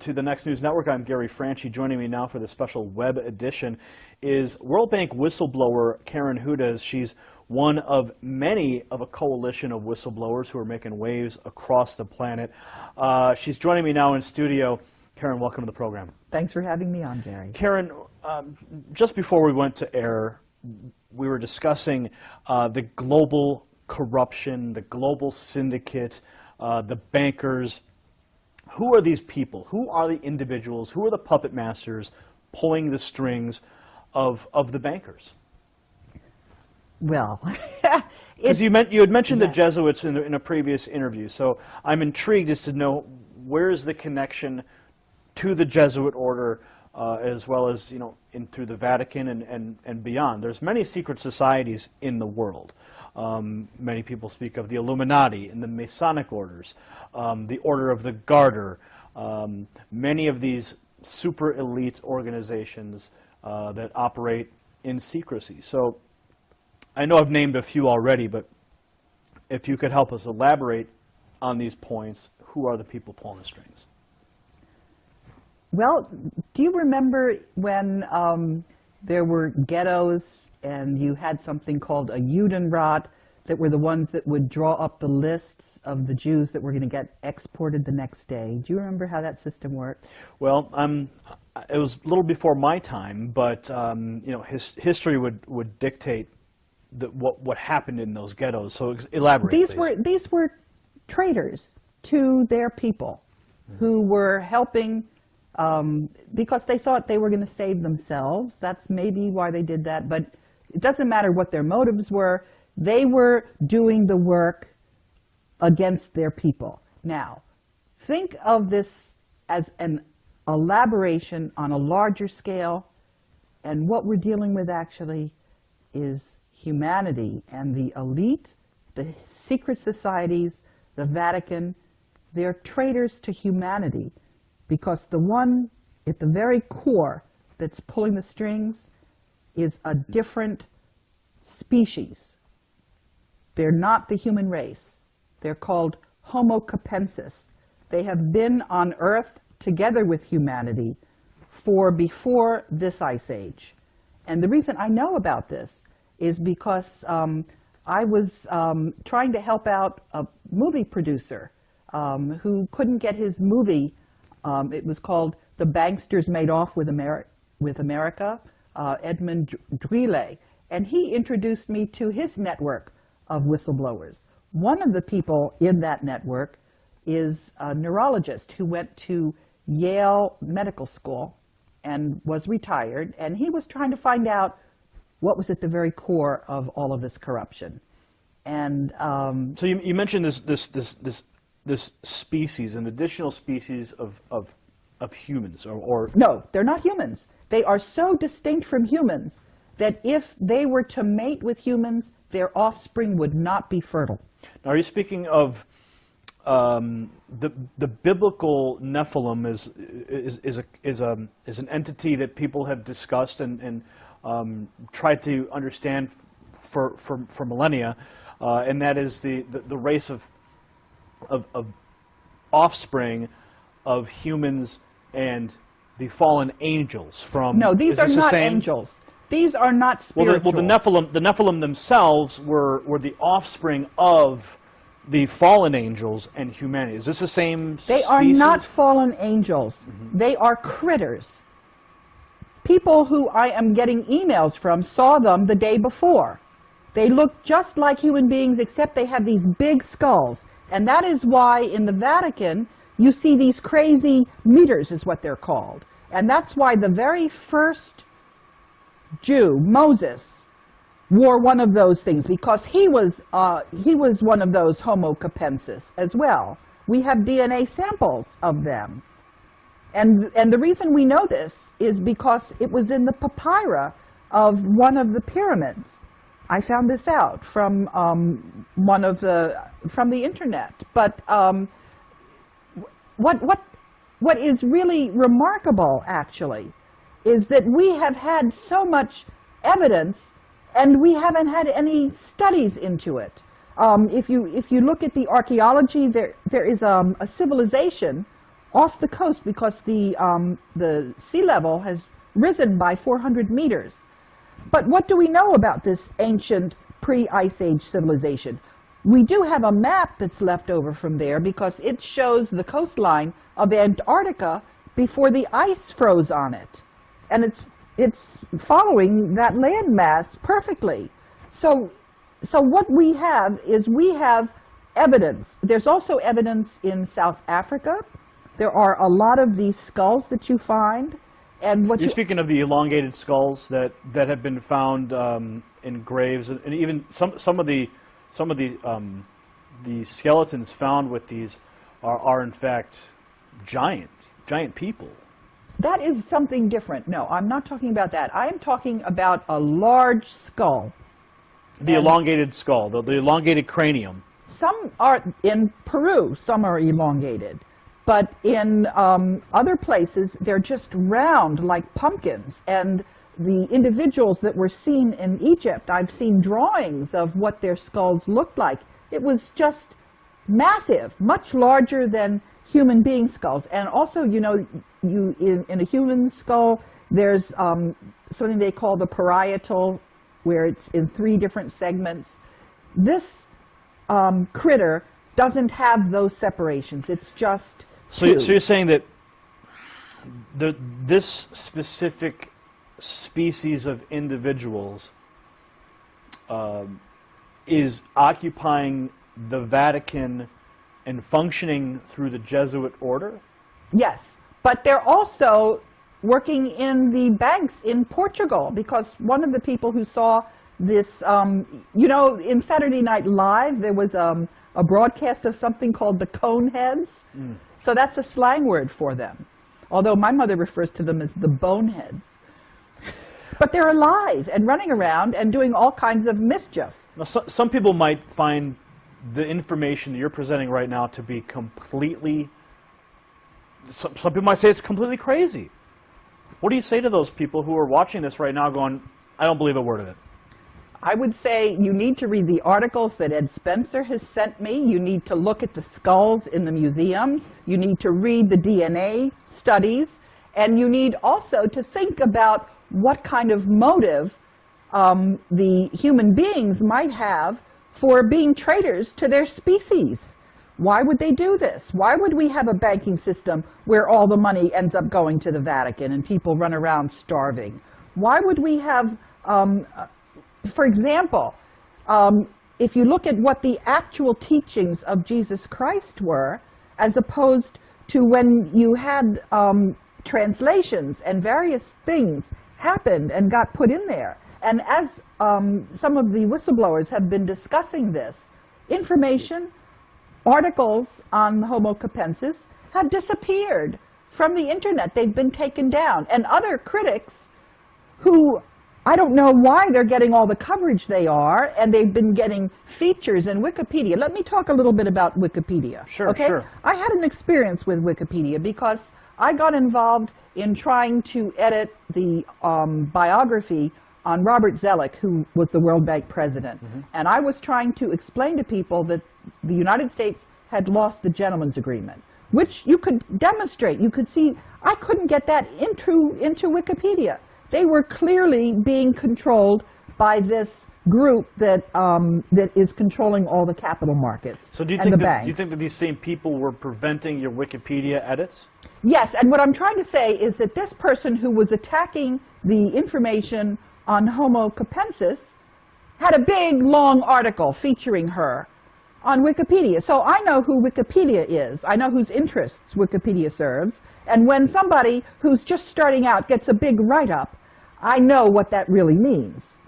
to the Next News Network. I'm Gary Franchi. Joining me now for the special web edition is World Bank whistleblower Karen HUDES. She's one of many of a coalition of whistleblowers who are making waves across the planet. She's joining me now in studio. Karen, welcome to the program. Thanks for having me on, Gary. Karen, just before we went to air, we were discussing the global corruption, the global syndicate, the bankers. Who are these people? Who are the individuals? Who are the puppet masters pulling the strings of the bankers? Well, because you had mentioned the Jesuits in a previous interview, so I'm intrigued as to know where's the connection to the Jesuit order, as well as through the Vatican and beyond. There's many secret societies in the world. Many people speak of the Illuminati and the Masonic orders, the Order of the Garter, many of these super elite organizations that operate in secrecy. So I know I've named a few already, but if you could help us elaborate on these points, who are the people pulling the strings? Well, do you remember when there were ghettos and you had something called a Judenrat that were the ones that would draw up the lists of the Jews that were going to get exported the next day? Do you remember how that system worked? Well, it was a little before my time, but history would dictate what happened in those ghettos. So elaborate, please. These were traitors to their people who were helping because they thought they were going to save themselves. That's maybe why they did that, but it doesn't matter what their motives were. They were doing the work against their people. Now, think of this as an elaboration on a larger scale, and what we're dealing with actually is humanity and the elite, the secret societies, the Vatican. They're traitors to humanity, because the one at the very core that's pulling the strings is a different species. They're not the human race. They're called Homo capensis. They have been on Earth together with humanity for before this ice age. And the reason I know about this is because I was trying to help out a movie producer who couldn't get his movie. It was called The Banksters Made Off with America, Edmund Drille. And he introduced me to his network of whistleblowers. One of the people in that network is a neurologist who went to Yale Medical School and was retired, and he was trying to find out what was at the very core of all of this corruption. And so you mentioned this species, an additional species of humans, or no, they're not humans. They are so distinct from humans that if they were to mate with humans, their offspring would not be fertile. Now, are you speaking of the biblical Nephilim is an entity that people have discussed and tried to understand for millennia, and that is the race of offspring of humans and the fallen angels from. No, these are not angels. These are not spiritual. Well, the Nephilim themselves were the offspring of the fallen angels and humanity. Is this the same species? They are not fallen angels. Mm-hmm. They are critters. People who I am getting emails from saw them the day before. They look just like human beings, except they have these big skulls. And that is why in the Vatican, you see these crazy meters, is what they're called. And that's why the very first Jew, Moses, wore one of those things, because he was one of those Homo capensis as well. We have DNA samples of them. And the reason we know this is because it was in the papyri of one of the pyramids. I found this out from from the internet. But what is really remarkable, actually, is that we have had so much evidence, and we haven't had any studies into it. If you look at the archaeology, there is a civilization off the coast because the sea level has risen by 400 meters. But what do we know about this ancient pre-Ice Age civilization? We do have a map that's left over from there because it shows the coastline of Antarctica before the ice froze on it. And it's following that landmass perfectly. So what we have is we have evidence. There's also evidence in South Africa. There are a lot of these skulls that you find. And what You're speaking of the elongated skulls that have been found in graves, and even some of the skeletons found with these are in fact giant people. That is something different. No, I'm not talking about that. I am talking about a large skull. The elongated skull, the elongated cranium. Some are in Peru, some are elongated. But in other places, they're just round like pumpkins. And the individuals that were seen in Egypt, I've seen drawings of what their skulls looked like. It was just massive, much larger than human being skulls. And also, you know, in a human skull, there's something they call the parietal, where it's in 3 different segments. This critter doesn't have those separations. It's just so you're saying that this specific species of individuals is occupying the Vatican and functioning through the Jesuit order? Yes, but they're also working in the banks in Portugal, because one of the people who saw this, you know, in Saturday Night Live, there was a broadcast of something called the Coneheads. Mm. So that's a slang word for them, although my mother refers to them as the boneheads. But they're alive and running around and doing all kinds of mischief. Now, some people might find the information that you're presenting right now to be completely, some people might say it's completely crazy. What do you say to those people who are watching this right now going, I don't believe a word of it? I would say you need to read the articles that Ed Spencer has sent me. You need to look at the skulls in the museums. You need to read the DNA studies. And you need also to think about what kind of motive the human beings might have for being traitors to their species. Why would they do this? Why would we have a banking system where all the money ends up going to the Vatican and people run around starving? Why would we have, for example, if you look at what the actual teachings of Jesus Christ were, as opposed to when you had translations and various things happened and got put in there. And as some of the whistleblowers have been discussing this, information, articles on Homo capensis have disappeared from the internet. They've been taken down. And other critics who, I don't know why they're getting all the coverage they are, and they've been getting features in Wikipedia. Let me talk a little bit about Wikipedia. Sure, okay? Sure. I had an experience with Wikipedia because I got involved in trying to edit the biography on Robert Zoellick, who was the World Bank president. Mm-hmm. And I was trying to explain to people that the United States had lost the gentleman's agreement, which you could demonstrate. You could see, I couldn't get that into Wikipedia. They were clearly being controlled by this group that that is controlling all the capital markets. So do you think that these same people were preventing your Wikipedia edits? Yes, and what I'm trying to say is that this person who was attacking the information on Homo capensis had a big, long article featuring her on Wikipedia. So I know who Wikipedia is. I know whose interests Wikipedia serves. And when somebody who's just starting out gets a big write-up, I know what that really means.